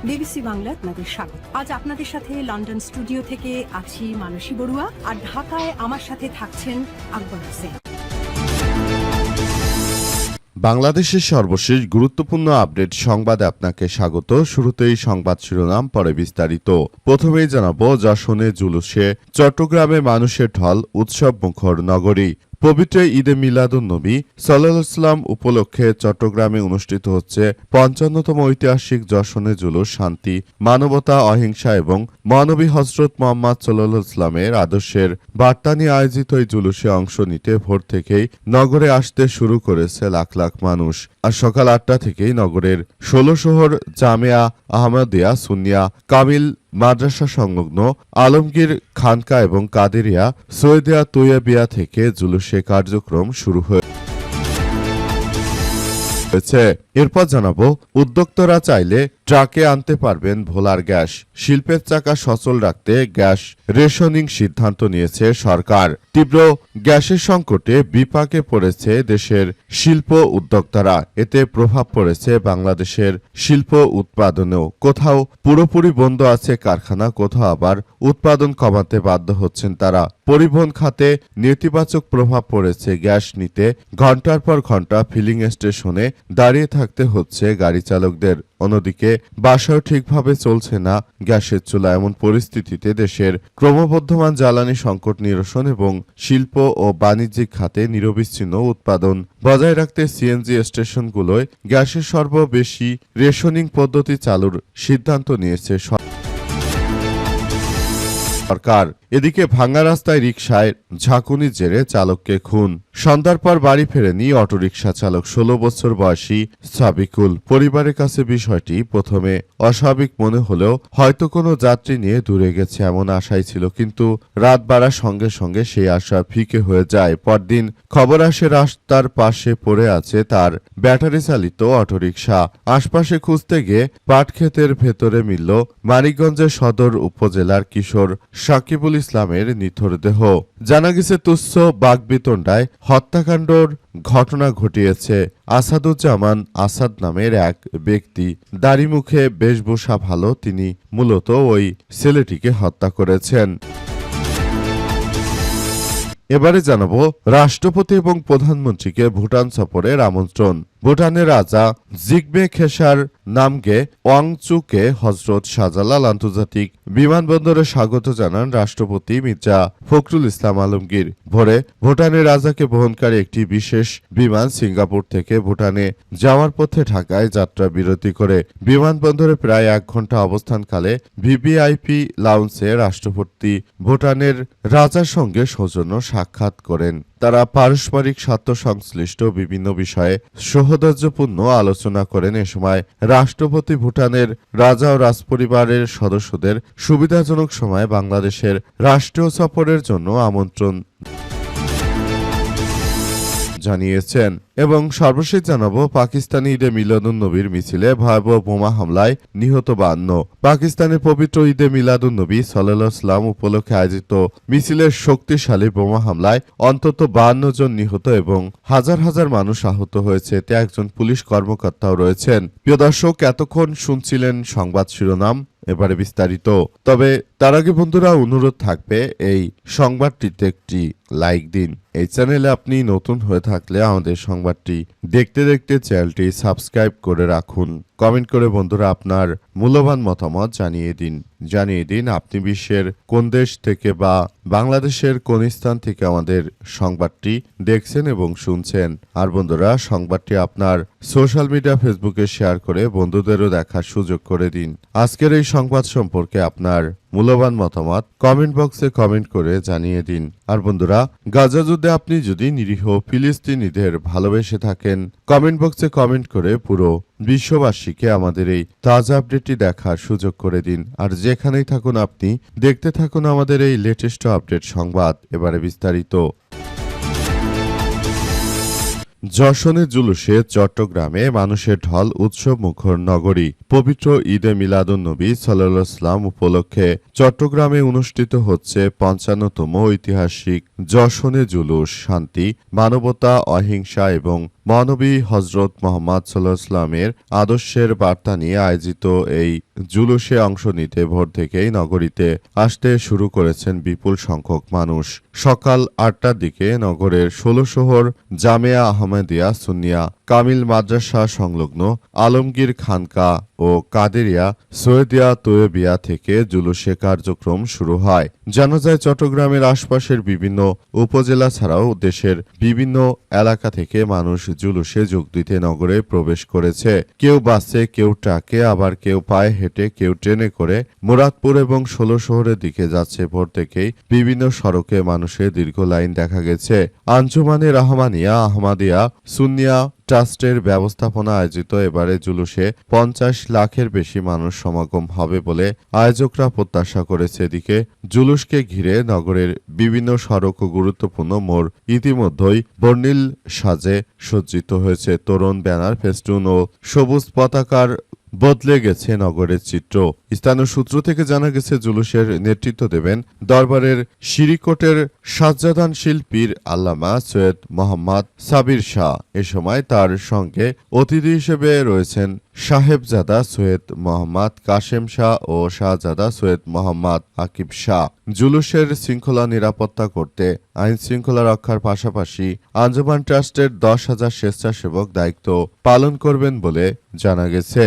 BBC Bangla আপনাদের স্বাগত। আজ আপনাদের সাথে লন্ডন স্টুডিও থেকে আছি মানসী বড়ুয়া, আর ঢাকায় আমার সাথে থাকছেন আকবর হোসেন। বাংলাদেশের সর্বশেষ গুরুত্বপূর্ণ আপডেট সংবাদে আপনাকে স্বাগত। শুরুতেই সংবাদ শিরোনাম, পরে বিস্তারিত। প্রথমেই জানাবো, যশোরে জুলুসে চট্টগ্রামে মানুষের ঢল, উৎসব মুখর নগরী। পবিত্র ঈদে মিলাদুন্নবী সাল্লাল্লাহু আলাইহি ওয়াসাল্লাম উপলক্ষে চট্টগ্রামে অনুষ্ঠিত হচ্ছে ৫৫তম ঐতিহাসিক যশোরে জুলুস। শান্তি, মানবতা, অহিংসা এবং মহানবী হযরত মুহাম্মদ সাল্লাল্লাহু আলাইহি ওয়াসাল্লামের আদর্শের বার্তা নিয়ে আয়োজিত এই জুলুসে অংশ নিতে ভোর থেকেই নগরে আসতে শুরু করেছে লাখ লাখ মানুষ। আর সকাল ৮টা থেকেই নগরের ১৬ শহর জামেয়া আহমদিয়া সুন্নিয়া কামিল মাদ্রাসা সংলগ্ন আলমগীর খানকা এবং কাদেরিয়া সৈয়দিয়া তৈয়বিয়া থেকে জুলুসে কার্যক্রম শুরু হয়েছে। এরপর জানাবো, উদ্যোক্তারা চাইলে ট্রাকে আনতে পারবেন ভোলার গ্যাস। শিল্পের চাকা সচল রাখতে গ্যাস রেশনিং সিদ্ধান্ত নিয়েছে সরকার। তীব্র গ্যাসের সংকটে বিপাকে পড়েছে দেশের শিল্প উদ্যোক্তারা। এতে প্রভাব পড়েছে বাংলাদেশের শিল্প উৎপাদনেও। কোথাও পুরোপুরি বন্ধ আছে কারখানা, কোথাও আবার উৎপাদন কমাতে বাধ্য হচ্ছেন তারা। পরিবহন খাতে নেতিবাচক প্রভাব পড়েছে গ্যাস নিতে ঘন্টার পর ঘন্টা ফিলিং স্টেশনে দাঁড়িয়ে থাকতে হচ্ছে গাড়ি চালকদের। অন্যদিকে বাসাও ঠিকভাবে চলছে না গ্যাসের চুলা। এমন পরিস্থিতিতে দেশের ক্রমবর্ধমান জ্বালানি সংকট নিরসন এবং শিল্প ও বাণিজ্যিক খাতে নিরবিচ্ছিন্ন উৎপাদন বজায় রাখতে সিএনজি স্টেশনগুলোয় গ্যাসের সর্ববেশি রেশনিং পদ্ধতি চালুর সিদ্ধান্ত নিয়েছে সরকার। এদিকে ভাঙা রাস্তায় রিকশায় ঝাঁকুনির জেরে চালককে খুন। সন্ধ্যার পর বাড়ি ফেরেনি অটোরিকশা চালক ১৬ বছর বয়সী সাবিকুল। পরিবারের কাছে বিষয়টি প্রথমে অস্বাভাবিক মনে হলেও হয়তো কোনো যাত্রী নিয়ে দূরে গেছে এমন আশাই ছিল, কিন্তু রাত বাড়ার সঙ্গে সঙ্গে সেই আশা ফিকে হয়ে যায়। পরদিন খবর আসে রাস্তার পাশে পড়ে আছে তার ব্যাটারি চালিত অটোরিকশা। আশপাশে খুঁজতে গিয়ে পাটক্ষেতের ভেতরে মিলল মানিকগঞ্জের সদর উপজেলার কিশোর সাকিবুল ইসলামের নিথর দেহ। জানা গেছে তুচ্ছ বাগবিতণ্ডায় হত্যাকাণ্ডর ঘটনা ঘটিয়েছে আসাদুজ্জামান আসাদ নামের এক ব্যক্তি। দাড়ি মুখে বেশভূষা ভালো, তিনি মূলত ওই ছেলেটিকে হত্যা করেছেন। এবারে জানাবো, রাষ্ট্রপতি এবং প্রধানমন্ত্রীকে ভুটান সফরের আমন্ত্রণ। ভুটানের রাজা জিগমে খেসার নামগে ওয়াংচুকে হজরত শাহজালাল আন্তর্জাতিক বিমানবন্দরে স্বাগত জানান রাষ্ট্রপতি মির্জা ফখরুল ইসলাম আলমগীর। ভোরে ভুটানের রাজাকে বহনকারী একটি বিশেষ বিমান সিঙ্গাপুর থেকে ভুটানে যাওয়ার পথে ঢাকায় যাত্রা বিরতি করে বিমানবন্দরে প্রায় ১ ঘণ্টা অবস্থানকালে ভিভিআইপি লাউঞ্জে রাষ্ট্রপতি ভুটানের রাজার সঙ্গে সৌজন্য সাক্ষাৎ করেন। তারা পারস্পরিক স্বার্থ সংশ্লিষ্ট বিভিন্ন বিষয়ে সৌহার্দ্যপূর্ণ আলোচনা করেন। এ সময় রাষ্ট্রপতি ভুটানের রাজা ও রাজপরিবারের সদস্যদের সুবিধাজনক সময়ে বাংলাদেশের রাষ্ট্রীয় সফরের জন্য আমন্ত্রণ জানিয়েছেন। এবং সর্বশেষ জানাবো, পাকিস্তানি ঈদে মিলাদুন্নবীর মিছিলে ভয়াবহ বোমা হামলায় নিহত ৫২। পাকিস্তানের পবিত্র ঈদে মিলাদুন্নবী সাল্লাল্লাহু আলাইহি ওয়াসাল্লাম উপলক্ষে আয়োজিত মিছিলের শক্তিশালী বোমা হামলায় অন্তত ৫২ জন নিহত এবং হাজার হাজার মানুষ আহত হয়েছে। এতে একজন পুলিশ কর্মকর্তাও রয়েছেন। প্রিয় দর্শক, এতক্ষণ শুনছিলেন সংবাদ শিরোনাম, এবারে বিস্তারিত। তবে তার আগে বন্ধুরা, অনুরোধ থাকবে এই সংবাদটিতে একটি লাইক দিন। এই চ্যানেলে আপনি নতুন হয়ে থাকলে আমাদের সংবাদটি দেখতে দেখতে চ্যানেলটি সাবস্ক্রাইব করে রাখুন। কমেন্ট করে বন্ধুরা আপনার মূল্যবান মতামত জানিয়ে দিন আপনি বিশ্বের কোন দেশ থেকে বা বাংলাদেশের কোন স্থান থেকে আমাদের সংবাদটি দেখছেন এবং শুনছেন। আর বন্ধুরা, সংবাদটি আপনার সোশ্যাল মিডিয়া ফেসবুকে শেয়ার করে বন্ধুদেরও দেখার সুযোগ করে দিন। আজকের এই সংবাদ সম্পর্কে আপনার মূল্যবান মতামত কমেন্ট বক্সে কমেন্ট করে জানিয়ে দিন। আর বন্ধুরা, গাজা যুদ্ধে আপনি যদি নিরীহ ফিলিস্তিনিদের ভালোবেসে থাকেন, কমেন্ট বক্সে কমেন্ট করে পুরো বিশ্ববাসীকে আমাদের এই তাজা আপডেটটি দেখার সুযোগ করে দিন। আর যেখানেই থাকুন আপনি দেখতে থাকুন আমাদের এই লেটেস্ট আপডেট সংবাদ। এবারে বিস্তারিত। যশোরে জুলুসে চট্টগ্রামে মানুষের ঢল, উৎসব মুখর নগরী। পবিত্র ঈদে মিলাদুন্নবী সাল্লাল্লাহু আলাইহি ওয়াসাল্লাম উপলক্ষে চট্টগ্রামে অনুষ্ঠিত হচ্ছে ৫৫তম ঐতিহাসিক যশোরে জুলুস। শান্তি, মানবতা, অহিংসা এবং মহানবী হজরত মোহাম্মদ সাল্লাল্লাহু আলাইহি ওয়াসাল্লামের আদর্শের বার্তা নিয়ে আয়োজিত এই জুলুসে অংশ নিতে ভোর থেকেই নগরীতে আসতে শুরু করেছেন বিপুল সংখ্যক মানুষ। সকাল ৮টার দিকে নগরের ১৬ শহর জামেয়া আহমেদিয়া সুন্নিয়া কামিল মাদ্রাসা সংলগ্ন আলমগীর খানকা ও কাদেরিয়া সৈয়দিয়া তৈয়বিয়া থেকে জুলুসে কার্যক্রম শুরু হয়। জানা যায় চট্টগ্রামের আশপাশের বিভিন্ন উপজেলা ছাড়াও দেশের বিভিন্ন এলাকা থেকে মানুষ জুলুসে যোগ দিতে নগরে প্রবেশ করেছে। কেউ বাসে, কেউ ট্রাকে, আবার কেউ পায়ে হেঁটে, কেউ ট্রেনে করে মুরাদপুর এবং ১৬ শহরের দিকে যাচ্ছে। ভোর থেকেই বিভিন্ন সড়কে মানুষের দীর্ঘ লাইন দেখা গেছে। আঞ্জুমানে রহমানিয়া আহমাদিয়া সুন্নিয়া ট্রাস্টের ব্যবস্থাপনা আয়োজিত এবারে জুলুসে ৫০ লাখের বেশি মানুষ সমাগম হবে বলে আয়োজকরা প্রত্যাশা করেছে। এদিকে জুলুসকে ঘিরে নগরের বিভিন্ন সড়ক ও গুরুত্বপূর্ণ মোড় ইতিমধ্যেই বর্ণিল সাজে সজ্জিত হয়েছে। তোরণ, ব্যানার, ফেস্টুন ও সবুজ পতাকার বদলে গেছে নগরের চিত্র। স্থানীয় সূত্র থেকে জানা গেছে জুলুসের নেতৃত্ব দেবেন দরবারের শিরিকোটের সাজ্জাদান শিল্পীর আল্লামা সৈয়দ মোহাম্মদ সাবির শাহ। এ সময় তার সঙ্গে অতিথি হিসেবে রয়েছেন সাহেবজাদা সৈয়দ মোহাম্মদ কাশেম শাহ ও শাহজাদা সৈয়দ মোহাম্মদ আকিব শাহ। জুলুসের শৃঙ্খলা নিরাপত্তা করতে আইন শৃঙ্খলা রক্ষার পাশাপাশি আঞ্জুমান ট্রাস্টের ১০,০০০ স্বেচ্ছাসেবক দায়িত্ব পালন করবেন বলে জানা গেছে।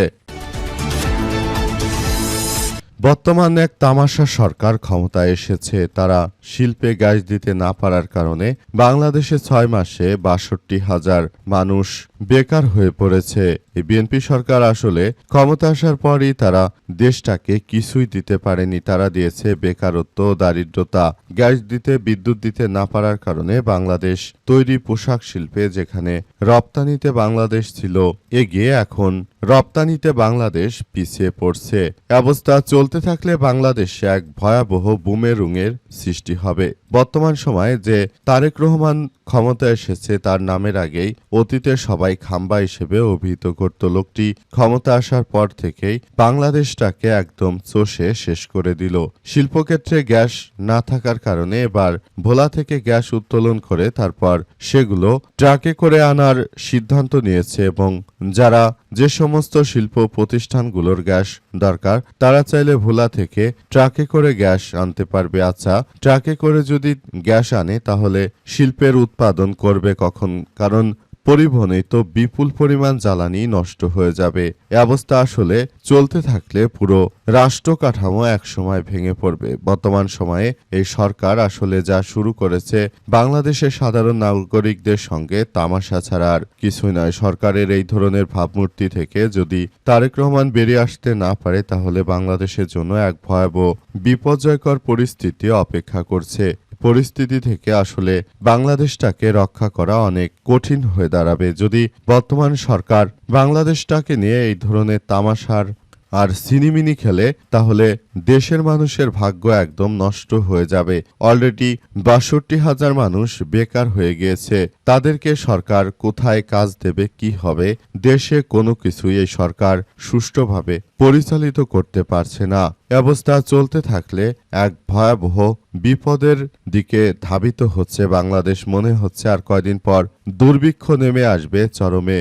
বর্তমান এক তামাশা সরকার ক্ষমতায় এসেছে। তারা শিল্পে গ্যাস দিতে না পারার কারণে বাংলাদেশে ৬ মাসে ৬২,০০০ মানুষ বেকার হয়ে পড়েছে। এই বিএনপি সরকার আসলে ক্ষমতা আসার পরই তারা দেশটাকে কিছুই দিতে পারেনি। তারা দিয়েছে বেকারত্ব, দারিদ্রতা। গ্যাস দিতে, বিদ্যুৎ দিতে না পারার কারণে বাংলাদেশ তৈরি পোশাক শিল্পে যেখানে রপ্তানিতে বাংলাদেশ ছিল এগিয়ে, এখন রপ্তানিতে বাংলাদেশ পিছিয়ে পড়ছে। অবস্থা চলতে থাকলে বাংলাদেশে এক ভয়াবহ বুমেরুঙের সৃষ্টি হবে। বর্তমান সময়ে যে তারেক রহমান ক্ষমতা এসেছে তার নামের আগেই অতীতে সবাই খাম্বা হিসেবে অভিহিত করত। লোকটি ক্ষমতা আসার পর থেকেই বাংলাদেশটাকে একদম চষে শেষ করে দিল। শিল্পক্ষেত্রে গ্যাস না থাকার কারণে এবার ভোলা থেকে গ্যাস উত্তোলন করে তারপর সেগুলো ট্রাকে করে আনার সিদ্ধান্ত নিয়েছে এবং যারা যে সমস্ত শিল্প প্রতিষ্ঠানগুলোর গ্যাস দরকার তারা চাইলে ভোলা থেকে ট্রাকে করে গ্যাস আনতে পারবে। আচ্ছা, ট্রাকে করে যদি গ্যাস আনে তাহলে শিল্পের উৎপাদন করবে কখন? কারণ পরিবহনে তো বিপুল পরিমাণ জ্বালানি নষ্ট হয়ে যাবে। এ অবস্থা আসলে চলতে থাকলে পুরো রাষ্ট্র কাঠামো একসময় ভেঙে পড়বে। বর্তমান সময়ে এই সরকার আসলে যা শুরু করেছে বাংলাদেশের সাধারণ নাগরিকদের সঙ্গে তামাশা ছাড়া আর কিছুই নয়। সরকারের এই ধরনের ভাবমূর্তি থেকে যদি তারেক রহমান বেরিয়ে আসতে না পারে তাহলে বাংলাদেশের জন্য এক ভয়াবহ বিপর্যয়কর পরিস্থিতি অপেক্ষা করছে। পরিস্থিতি থেকে আসলে বাংলাদেশটাকে রক্ষা করা অনেক কঠিন হয়ে দাঁড়াবে যদি বর্তমান সরকার বাংলাদেশটাকে নিয়ে এই ধরনের তামাশার আর সিনিমিনি খেলে, তাহলে দেশের মানুষের ভাগ্য একদম নষ্ট হয়ে যাবে। অলরেডি ৬২,০০০ মানুষ বেকার হয়ে গিয়েছে। তাদেরকে সরকার কোথায় কাজ দেবে, কি হবে? দেশে কোনো কিছুই এই সরকার সুষ্ঠুভাবে পরিচালিত করতে পারছে না। অবস্থা চলতে থাকলে এক ভয়াবহ বিপদের দিকে ধাবিত হচ্ছে বাংলাদেশ। মনে হচ্ছে আর কয়দিন পর দুর্ভিক্ষ নেমে আসবে চরমে।